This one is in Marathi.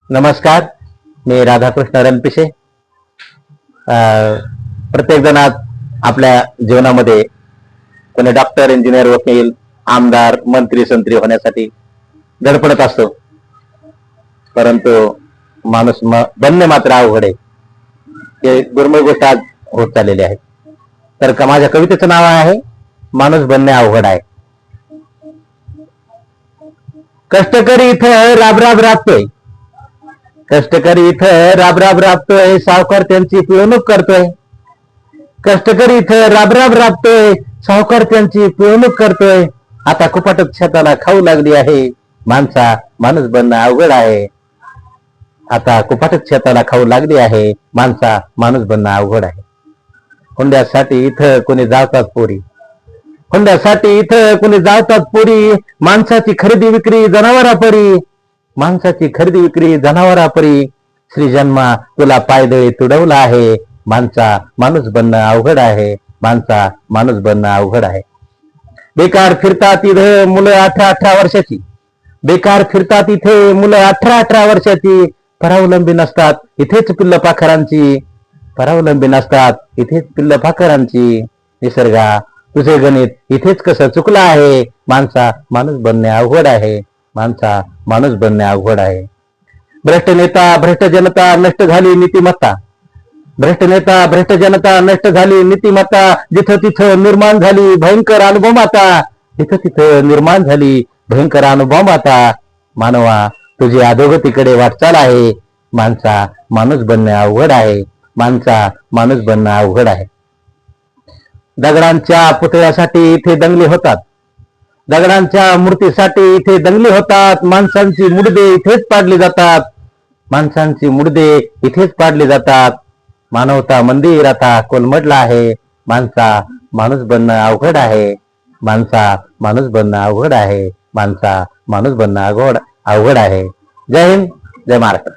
नमस्कार, मी राधाकृष्ण रणपिसे. प्रत्येक जण आज आपल्या जीवनामध्ये कोणी डॉक्टर, इंजिनियर, वकील, आमदार, मंत्री, संत्री होण्यासाठी धडपडत असतो. परंतु माणूस बनणे मात्र अवघड आहे. हे दुर्मिळ गोष्ट आज होत चाललेली आहे. तर का माझ्या कवितेचं नाव आहे माणूस बनणे अवघड आहे. कष्टकरी इथं राबराब राबतोय, कष्टकरी इथं राबराब राबतोय, सावकार त्यांची पिळवणूक करतोय. कष्टकरी इथं राबराब राबतोय, सावकार त्यांची पिळवणूक करतोय. आता कुपाटच शेताला खाऊ लागली आहे, माणसा माणूस बनणं अवघड आहे. आता कुपाटच शेताला खाऊ लागली आहे, माणसा माणूस बनणं अवघड आहे. हुंड्यासाठी इथं कोणी जातात पोरी, हुंड्यासाठी इथं कोणी जातात पोरी. माणसाची खरेदी विक्री जनावरापरी, माणसाची खरेदी विक्री जनावरापरी. श्री जन्मा तुला पायदळी तुडवला आहे, माणसा माणूस बनणं अवघड आहे, माणसा माणूस बनणं अवघड आहे. बेकार फिरतात इथे मुलं 18-18 वर्षाची, बेकार फिरतात इथे मुलं 18-18 वर्षाची. परावलंबी नसतात इथेच पिल्ल पाखरांची, परावलंबी नसतात इथेच पिल्ल पाखरांची. निसर्गा तुझे गणित इथेच कसं चुकलं आहे, माणसा माणूस बनणे अवघड आहे, माणसा माणूस बनणे अवघड आहे. भ्रष्ट नेता भ्रष्ट जनता नष्ट झाली नीतिमत्ता, भ्रष्ट नेता भ्रष्ट जनता नष्ट झाली नीतिमत्ता. जिथं तिथं निर्माण झाली भयंकर अनुभवमाता, जिथं तिथं निर्माण झाली भयंकर अनुभवमाता. मानवा तुझी अधोगतीकडे वाटचाल आहे, माणसा माणूस बनणे अवघड आहे, माणसा माणूस बनणं अवघड आहे. दगडांच्या पुतळ्यासाठी इथे दंगली होतात, दगडांच्या मूर्तीसाठी इथे दंगली होतात. माणसांची मुडदे इथेच पाडली जातात, माणसांची मुडदे इथेच पाडली जातात. मानवता मंदिर आता कोलमडला आहे, माणसा माणूस बनणं अवघड आहे, माणसा माणूस बनणं अवघड आहे, माणसा माणूस बनणं अवघड आहे. जय हिंद, जय महाराष्ट्र.